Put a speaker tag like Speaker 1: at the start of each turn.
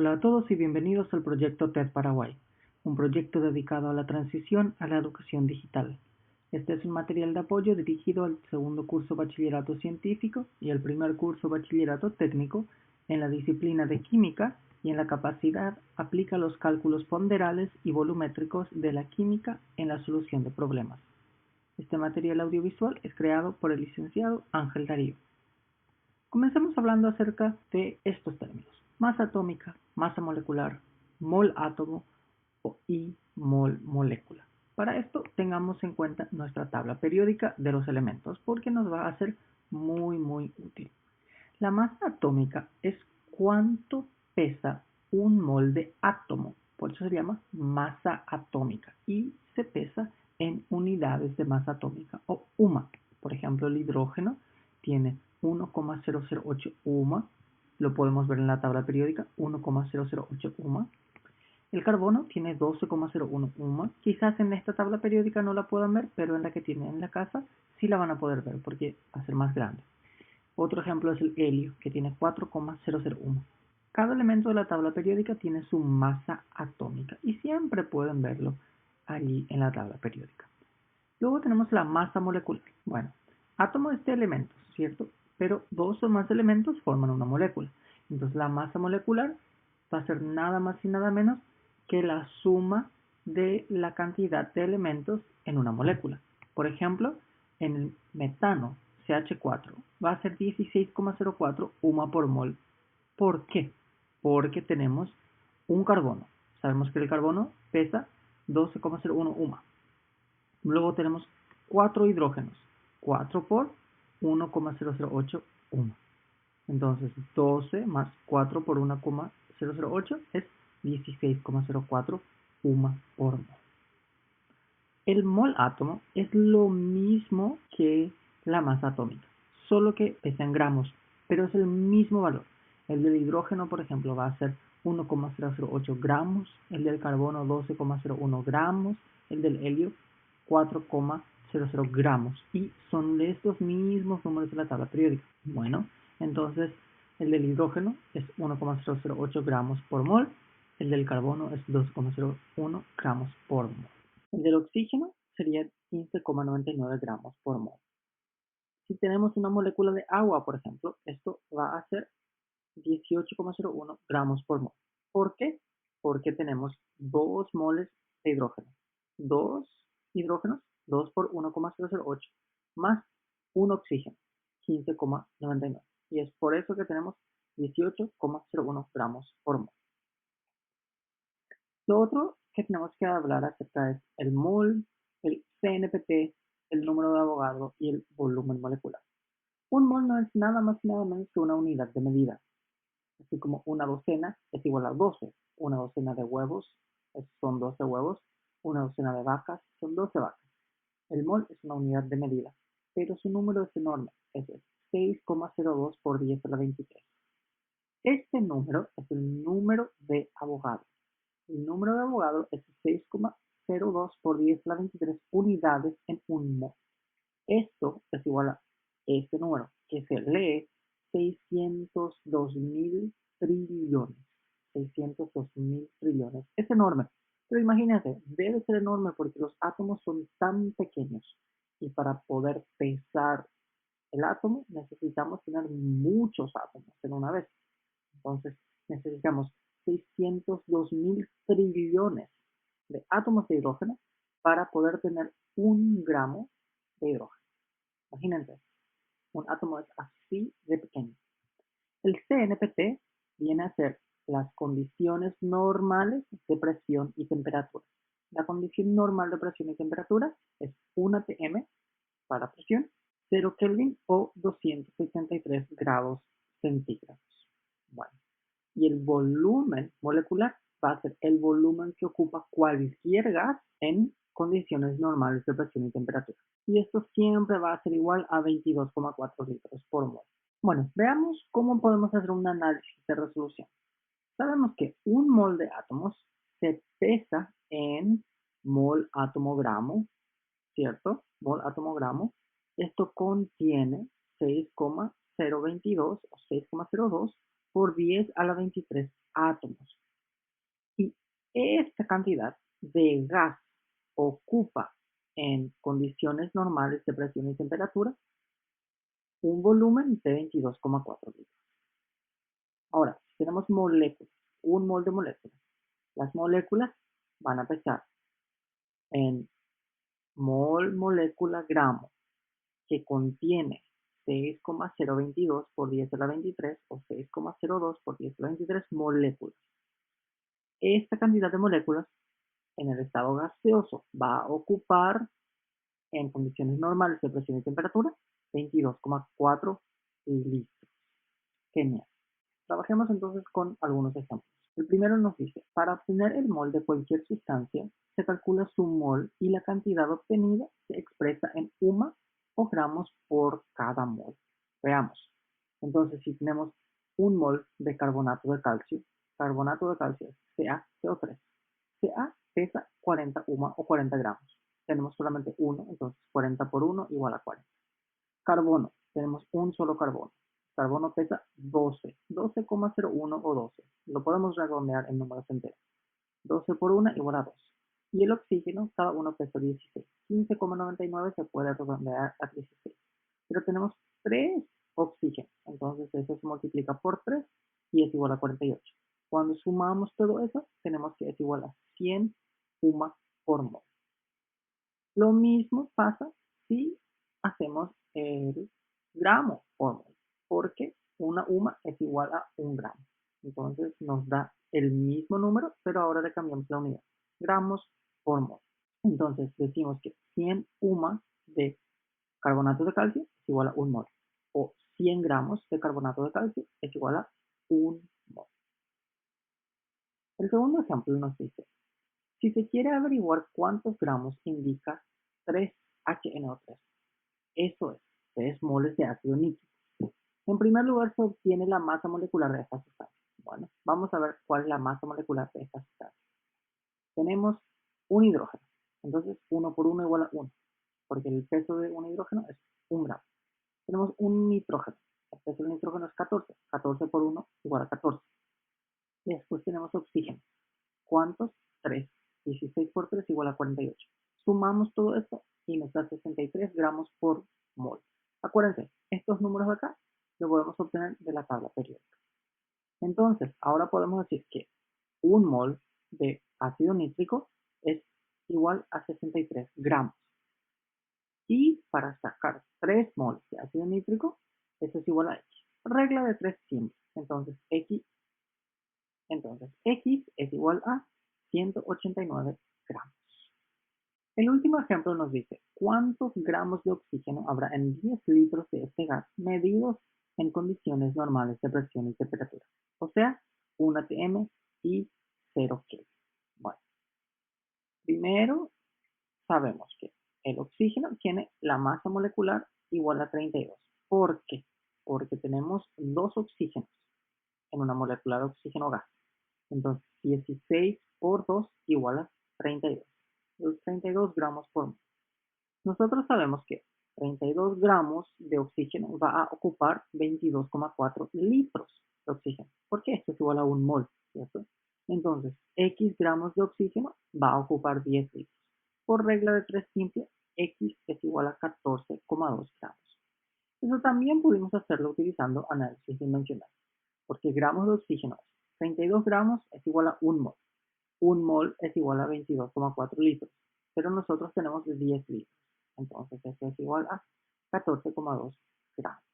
Speaker 1: Hola a todos y bienvenidos al proyecto TED Paraguay, un proyecto dedicado a la transición a la educación digital. Este es un material de apoyo dirigido al segundo curso Bachillerato Científico y al primer curso Bachillerato Técnico en la disciplina de Química y en la capacidad aplica los cálculos ponderales y volumétricos de la química en la solución de problemas. Este material audiovisual es creado por el licenciado Ángel Darío. Comencemos hablando acerca de estos términos: masa atómica, masa molecular, mol átomo y mol molécula. Para esto tengamos en cuenta nuestra tabla periódica de los elementos porque nos va a ser muy útil. La masa atómica es cuánto pesa un mol de átomo, por eso se llama masa atómica y se pesa en unidades de masa atómica o UMA. Por ejemplo, el hidrógeno tiene 1,008 UMA, lo podemos ver en la tabla periódica, 1,008 UMA. El carbono tiene 12,01 UMA. Quizás en esta tabla periódica no la puedan ver, pero en la que tienen en la casa sí la van a poder ver porque va a ser más grande. Otro ejemplo es el helio, que tiene 4,001. Cada elemento de la tabla periódica tiene su masa atómica y siempre pueden verlo allí en la tabla periódica. Luego tenemos la masa molecular. Bueno, átomo es de elementos, ¿cierto? Pero dos o más elementos forman una molécula. Entonces la masa molecular va a ser nada más y nada menos que la suma de la cantidad de elementos en una molécula. Por ejemplo, en el metano, CH4, va a ser 16,04 UMA por mol. ¿Por qué? Porque tenemos un carbono. Sabemos que el carbono pesa 12,01 UMA. Luego tenemos 4 hidrógenos. 4 por 1,008 UMA. Entonces 12 más 4 por 1,008 es 16,04 UMA por mol. El mol átomo es lo mismo que la masa atómica, solo que pesa en gramos, pero es el mismo valor. El del hidrógeno, por ejemplo, va a ser 1,008 gramos, el del carbono 12,01 gramos, el del helio 4,00 gramos, y son de estos mismos números de la tabla periódica. Bueno, entonces el del hidrógeno es 1,008 gramos por mol, el del carbono es 2,01 gramos por mol. El del oxígeno sería 15,99 gramos por mol. Si tenemos una molécula de agua, por ejemplo, esto va a ser 18,01 gramos por mol. ¿Por qué? Porque tenemos 2 moles de hidrógeno. 2 hidrógenos, 2 por 1,008, más un oxígeno, 15,99. Y es por eso que tenemos 18,01 gramos por mol. Lo otro que tenemos que hablar acerca es el mol, el CNPT, el número de Avogadro y el volumen molecular. Un mol no es nada más y nada menos que una unidad de medida. Así como una docena es igual a 12. Una docena de huevos son 12 huevos. Una docena de vacas son 12 vacas. El mol es una unidad de medida, pero su número es enorme. Es 6,02 por 10 a la 23. Este número es el número de Avogadro. El número de Avogadro es 6,02 por 10 a la 23 unidades en un mol. Esto es igual a este número, que se lee 602.000 trillones. 602.000 trillones. Es enorme. Pero imagínate, debe ser enorme porque los átomos son tan pequeños. Y para poder pesar el átomo necesitamos tener muchos átomos en una vez. Entonces necesitamos 602.000 trillones de átomos de hidrógeno para poder tener 1 gramo de hidrógeno. Imagínense, un átomo es así de pequeño. El CNPT viene a ser las condiciones normales de presión y temperatura. La condición normal de presión y temperatura es 1 atm para presión, 0 Kelvin o 263 grados centígrados. Bueno, y el volumen molecular va a ser el volumen que ocupa cualquier gas en condiciones normales de presión y temperatura. Y esto siempre va a ser igual a 22,4 litros por mol. Bueno, veamos cómo podemos hacer un análisis de resolución. Sabemos que un mol de átomos se pesa en mol átomo gramo, ¿cierto? Mol átomo gramo. Esto contiene 6,022 o 6,02 por 10 a la 23 átomos. Y esta cantidad de gas ocupa en condiciones normales de presión y temperatura un volumen de 22,4 litros. Ahora, si tenemos moléculas, un mol de moléculas, las moléculas van a pesar en mol, molécula, gramo, que contiene 6,022 por 10 a la 23 o 6,02 por 10 a la 23 moléculas. Esta cantidad de moléculas en el estado gaseoso va a ocupar en condiciones normales de presión y temperatura 22,4 litros. Genial. Trabajemos entonces con algunos ejemplos. El primero nos dice, para obtener el mol de cualquier sustancia, se calcula su mol y la cantidad obtenida se expresa en UMA o gramos por cada mol. Veamos. Entonces, si tenemos un mol de carbonato de calcio es CaCO3. Ca pesa 40 UMA o 40 gramos. Tenemos solamente uno, entonces 40 por 1 igual a 40. Carbono, tenemos un solo carbono. Carbono pesa 12, 12,01 o 12. Lo podemos redondear en números enteros. 12 por 1 igual a 2. Y el oxígeno, cada uno pesa 16. 15,99 se puede redondear a 16. Pero tenemos 3 oxígenos. Entonces eso se multiplica por 3 y es igual a 48. Cuando sumamos todo eso, tenemos que es igual a 100 UMA por mol. Lo mismo pasa si hacemos el gramo por mol, porque una UMA es igual a 1 gramo. Entonces nos da el mismo número, pero ahora le cambiamos la unidad. Gramos por mol. Entonces decimos que 100 UMA de carbonato de calcio es igual a 1 mol. O 100 gramos de carbonato de calcio es igual a 1 mol. El segundo ejemplo nos dice, si se quiere averiguar cuántos gramos indica 3HNO3, eso es 3 moles de ácido nítrico. En primer lugar se obtiene la masa molecular de esta sustancia. Bueno, vamos a ver cuál es la masa molecular de esta sustancia. Tenemos un hidrógeno, entonces 1 por 1 igual a 1, porque el peso de un hidrógeno es 1 gramo. Tenemos un nitrógeno, el peso del nitrógeno es 14, 14 por 1 igual a 14. Y después tenemos oxígeno. ¿Cuántos? 3. 16 por 3 igual a 48. Sumamos todo esto y nos da 63 gramos por mol. Acuérdense, estos números de acá los podemos obtener de la tabla periódica. Entonces, ahora podemos decir que un mol de ácido nítrico es igual a 63 gramos. Y para sacar 3 moles de ácido nítrico, eso es igual a X. Regla de 3 simple. Entonces, X es igual a 189 gramos. El último ejemplo nos dice, ¿cuántos gramos de oxígeno habrá en 10 litros de este gas medidos en condiciones normales de presión y temperatura? O sea, 1 atm y 0 Kelvin. Bueno, primero sabemos que el oxígeno tiene la masa molecular igual a 32. ¿Por qué? Porque tenemos 2 oxígenos en una molécula de oxígeno gas. Entonces, 16 por 2 igual a 32. Los 32 gramos por mol. Nosotros sabemos que 32 gramos de oxígeno va a ocupar 22,4 litros de oxígeno, porque esto es igual a 1 mol, ¿cierto? Entonces, X gramos de oxígeno va a ocupar 10 litros. Por regla de 3 simple, X es igual a 14,2 gramos. Eso también pudimos hacerlo utilizando análisis dimensional, porque gramos de oxígeno es 32 gramos es igual a 1 mol. 1 mol es igual a 22,4 litros, pero nosotros tenemos 10 litros. Entonces esto es igual a 14,2 gramos.